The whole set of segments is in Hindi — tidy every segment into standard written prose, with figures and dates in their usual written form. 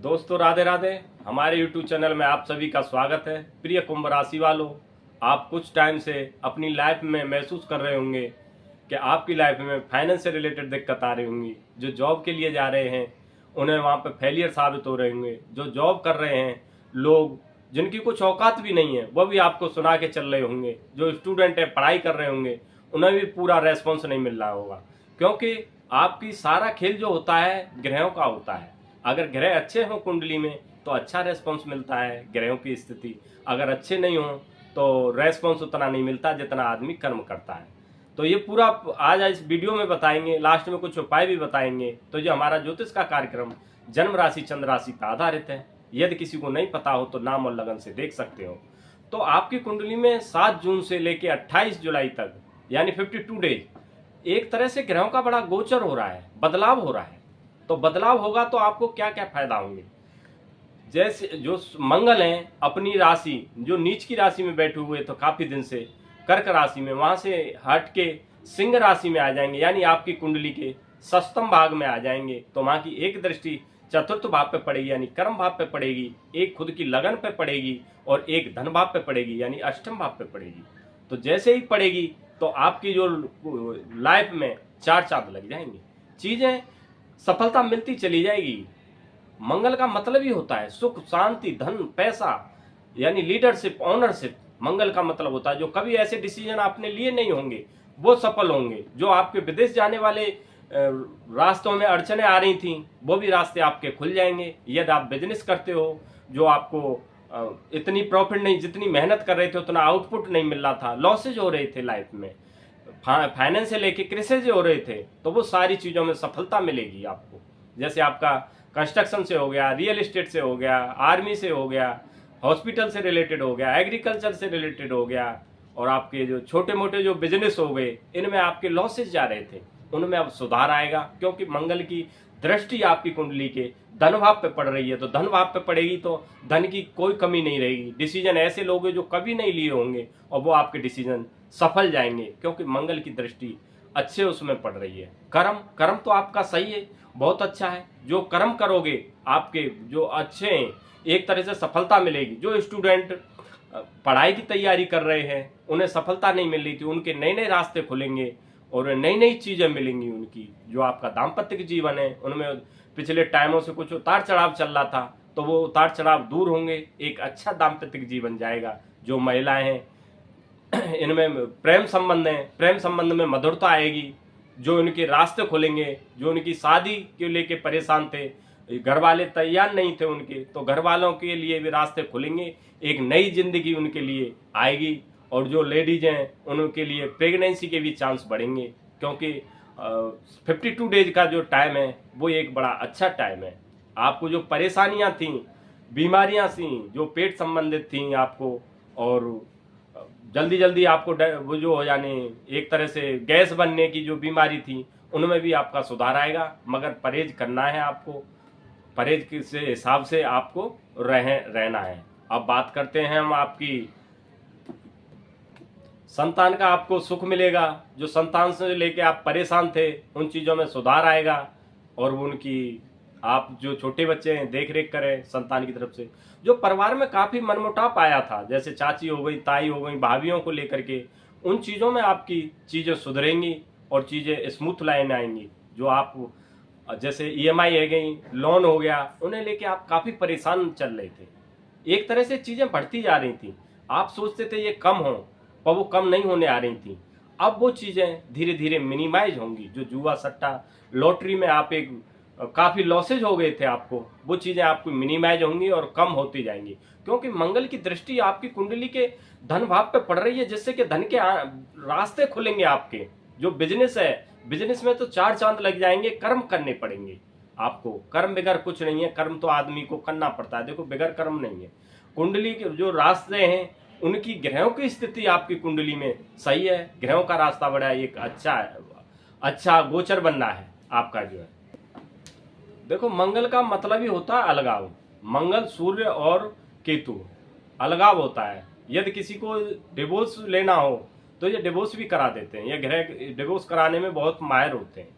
दोस्तों राधे राधे। हमारे YouTube चैनल में आप सभी का स्वागत है। प्रिय कुंभ राशि वालों, आप कुछ टाइम से अपनी लाइफ में महसूस कर रहे होंगे कि आपकी लाइफ में फाइनेंस से रिलेटेड दिक्कत आ रही होंगी। जो जॉब के लिए जा रहे हैं उन्हें वहाँ पे फेलियर साबित हो रहे होंगे। जो जॉब कर रहे हैं लोग जिनकी कुछ औकात भी नहीं है वह भी आपको सुना के चल रहे होंगे। जो स्टूडेंट है पढ़ाई कर रहे होंगे उन्हें भी पूरा रेस्पॉन्स नहीं मिल रहा होगा, क्योंकि आपकी सारा खेल जो होता है ग्रहों का होता है। अगर ग्रह अच्छे हों कुंडली में तो अच्छा रेस्पॉन्स मिलता है ग्रहों की स्थिति, अगर अच्छे नहीं हों तो रेस्पॉन्स उतना नहीं मिलता जितना आदमी कर्म करता है। तो ये पूरा आज इस वीडियो में बताएंगे, लास्ट में कुछ उपाय भी बताएंगे। तो ये हमारा ज्योतिष का कार्यक्रम जन्म राशि चंद्र राशि पर आधारित है। यदि किसी को नहीं पता हो तो नाम और लगन से देख सकते हो। तो आपकी कुंडली में 7 जून से लेकर 28 जुलाई तक यानी 52 डेज एक तरह से ग्रहों का बड़ा गोचर हो रहा है, बदलाव हो रहा है। तो बदलाव होगा तो आपको क्या क्या फायदा होंगे। जैसे जो मंगल हैं अपनी राशि जो नीच की राशि में बैठे हुए तो काफी दिन से कर्क राशि में, वहां से हट के सिंह राशि में आ जाएंगे, यानी आपकी कुंडली के सप्तम भाग में आ जाएंगे। तो वहां की एक दृष्टि चतुर्थ भाव पे पड़ेगी यानी कर्म भाव पे पड़ेगी, एक खुद की लगन पे पड़ेगी और एक धन भाव पे पड़ेगी यानी अष्टम भाव पे पड़ेगी। तो जैसे ही पड़ेगी तो आपकी जो लाइफ में 4 चांद लग जाएंगे, चीजें सफलता मिलती चली जाएगी। मंगल का मतलब ही होता है सुख, शांति, धन, पैसा, यानी लीडरशिप, ऑनरशिप। मंगल का मतलब होता है जो कभी ऐसे डिसीजन आपने लिए नहीं होंगे वो सफल होंगे। जो आपके विदेश जाने वाले रास्तों में अड़चने आ रही थी वो भी रास्ते आपके खुल जाएंगे। यदि आप बिजनेस करते हो जो आपको इतनी प्रॉफिट नहीं, जितनी मेहनत कर रहे थे उतना आउटपुट नहीं मिल रहा था, लॉसेज हो रहे थे लाइफ में, फाइनेंस से लेके क्रिसेज हो रहे थे, तो वो सारी चीज़ों में सफलता मिलेगी आपको। जैसे आपका कंस्ट्रक्शन से हो गया, रियल एस्टेट से हो गया, आर्मी से हो गया, हॉस्पिटल से रिलेटेड हो गया, एग्रीकल्चर से रिलेटेड हो गया, और आपके जो छोटे मोटे जो बिजनेस हो गए इनमें आपके लॉसेज जा रहे थे उनमें अब सुधार आएगा, क्योंकि मंगल की दृष्टि आपकी कुंडली के धन भाव पे पड़ रही है। तो धन भाव पे पड़ेगी तो धन की कोई कमी नहीं रहेगी। डिसीजन ऐसे लोगे जो कभी नहीं लिए होंगे और वो आपके डिसीजन सफल जाएंगे, क्योंकि मंगल की दृष्टि अच्छे उसमें पड़ रही है। कर्म तो आपका सही है, बहुत अच्छा है। जो कर्म करोगे आपके जो अच्छे हैं एक तरह से सफलता मिलेगी। जो स्टूडेंट पढ़ाई की तैयारी कर रहे हैं उन्हें सफलता नहीं मिल रही थी, उनके नए नए रास्ते खुलेंगे और नई नई चीजें मिलेंगी उनकी। जो आपका दाम्पत्य जीवन है उनमें पिछले टाइमों से कुछ उतार चढ़ाव चल रहा था तो वो उतार चढ़ाव दूर होंगे, एक अच्छा दाम्पत्य जीवन जाएगा। जो महिलाएं हैं इनमें प्रेम संबंध है, प्रेम संबंध में मधुरता आएगी, जो उनके रास्ते खुलेंगे। जो उनकी शादी के लेके परेशान थे, घर वाले तैयार नहीं थे उनके, तो घर वालों के लिए भी रास्ते खुलेंगे, एक नई जिंदगी उनके लिए आएगी। और जो लेडीज हैं उनके लिए प्रेगनेंसी के भी चांस बढ़ेंगे, क्योंकि 52 डेज का जो टाइम है वो एक बड़ा अच्छा टाइम है। आपको जो परेशानियां थी, बीमारियां थी जो पेट संबंधित थी आपको, और जल्दी जल्दी आपको वो जो यानी एक तरह से गैस बनने की जो बीमारी थी उनमें भी आपका सुधार आएगा। मगर परहेज करना है आपको, परहेज से हिसाब से आपको रहना है। अब बात करते हैं हम आपकी संतान का। आपको सुख मिलेगा, जो संतान से लेके आप परेशान थे उन चीज़ों में सुधार आएगा। और उनकी आप जो छोटे बच्चे हैं देख रेख करें संतान की तरफ से। जो परिवार में काफ़ी मनमुटाव आया था, जैसे चाची हो गई, ताई हो गई, भाभीियों को लेकर के, उन चीज़ों में आपकी चीज़ें सुधरेंगी और चीज़ें स्मूथ लाइन आएंगी। जो आप जैसे EMI है गई, लोन हो गया, उन्हें लेके आप काफ़ी परेशान चल रहे थे। एक तरह से चीज़ें बढ़ती जा रही थी, आप सोचते थे ये कम हो पर वो कम नहीं होने आ रही थी। अब वो चीज़ें धीरे धीरे मिनिमाइज होंगी। जो जुआ सट्टा लॉटरी में आप एक काफ़ी लॉसेज हो गए थे आपको, वो चीज़ें आपको मिनिमाइज होंगी और कम होती जाएंगी, क्योंकि मंगल की दृष्टि आपकी कुंडली के धन भाव पे पड़ रही है, जिससे कि धन के रास्ते खुलेंगे आपके। जो बिजनेस है, बिजनेस में तो 4 चांद लग जाएंगे। कर्म करने पड़ेंगे आपको, कर्म बगैर कुछ नहीं है। कर्म तो आदमी को करना पड़ता है, देखो बगैर कर्म नहीं है। कुंडली के जो रास्ते हैं उनकी ग्रहों की स्थिति आपकी कुंडली में सही है, ग्रहों का रास्ता बड़ा एक अच्छा गोचर बनना है आपका जो है। देखो मंगल का मतलब ही होता है अलगाव। मंगल, सूर्य और केतु अलगाव होता है। यदि किसी को डिवोर्स लेना हो तो ये डिवोर्स भी करा देते हैं। ये ग्रह डिवोर्स कराने में बहुत माहिर होते हैं।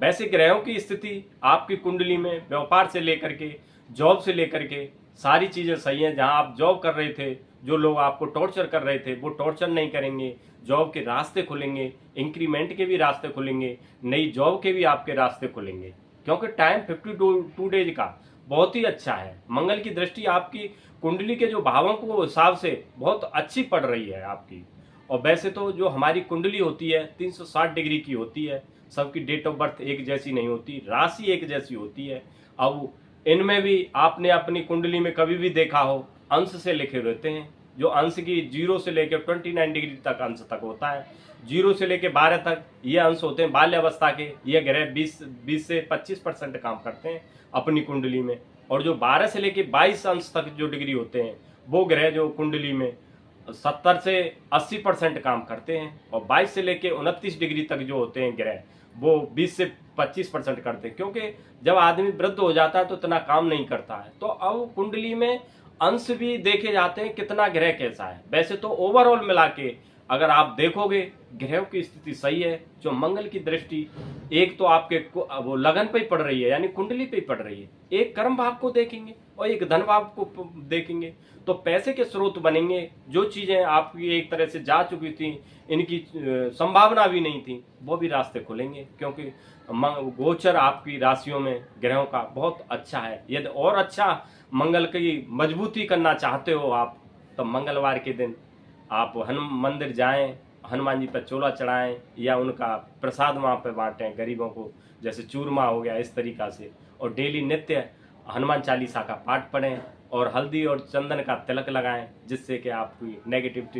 वैसे ग्रहों की स्थिति आपकी कुंडली में व्यापार से लेकर के, जॉब से लेकर के सारी चीज़ें सही हैं। जहां आप जॉब कर रहे थे, जो लोग आपको टॉर्चर कर रहे थे वो टॉर्चर नहीं करेंगे, जॉब के रास्ते खुलेंगे, इंक्रीमेंट के भी रास्ते खुलेंगे, नई जॉब के भी आपके रास्ते खुलेंगे, क्योंकि टाइम 52 डेज का बहुत ही अच्छा है। मंगल की दृष्टि आपकी कुंडली के जो भावों को हिसाब से बहुत अच्छी पड़ रही है आपकी। और वैसे तो जो हमारी कुंडली होती है 360 डिग्री की होती है, सबकी डेट ऑफ बर्थ एक जैसी नहीं होती, राशि एक जैसी होती है। अब इनमें भी आपने अपनी कुंडली में कभी भी देखा हो अंश से लिखे रहते हैं, जो अंश की 0 से लेकर 29 डिग्री तक अंश तक होता है। 0 से लेकर 12 तक ये अंश होते हैं बाल्यावस्था के। ये ग्रह 20 से 25% काम करते हैं अपनी कुंडली में। और जो 12 से लेकर 22 अंश तक जो डिग्री होते हैं वो ग्रह जो कुंडली में 70 से 80% काम करते हैं। और 22 से लेकर 29 डिग्री तक जो होते हैं ग्रह वो 20 से 25% करते हैं, क्योंकि जब आदमी वृद्ध हो जाता है तो इतना काम नहीं करता है। तो अब कुंडली में अंश भी देखे जाते हैं कितना ग्रह कैसा है। वैसे तो ओवरऑल मिला के अगर आप देखोगे ग्रहों की स्थिति सही है। जो मंगल की दृष्टि एक तो आपके वो लगन पे ही पड़ रही है, यानी कुंडली पे ही पड़ रही है। एक कर्म भाव को देखेंगे और एक धन भाव को देखेंगे तो पैसे के स्रोत बनेंगे। जो चीजें आपकी एक तरह से जा चुकी थी, इनकी संभावना भी नहीं थी, वो भी रास्ते खुलेंगे, क्योंकि गोचर आपकी राशियों में ग्रहों का बहुत अच्छा है। यदि और अच्छा मंगल की मजबूती करना चाहते हो आप, तो मंगलवार के दिन आप हनुमान मंदिर जाएं, हनुमान जी पर चोला चढ़ाएं या उनका प्रसाद वहाँ पे बांटें गरीबों को, जैसे चूरमा हो गया इस तरीका से। और डेली नित्य हनुमान चालीसा का पाठ पढ़ें और हल्दी और चंदन का तिलक लगाएं, जिससे कि आपकी नेगेटिविटी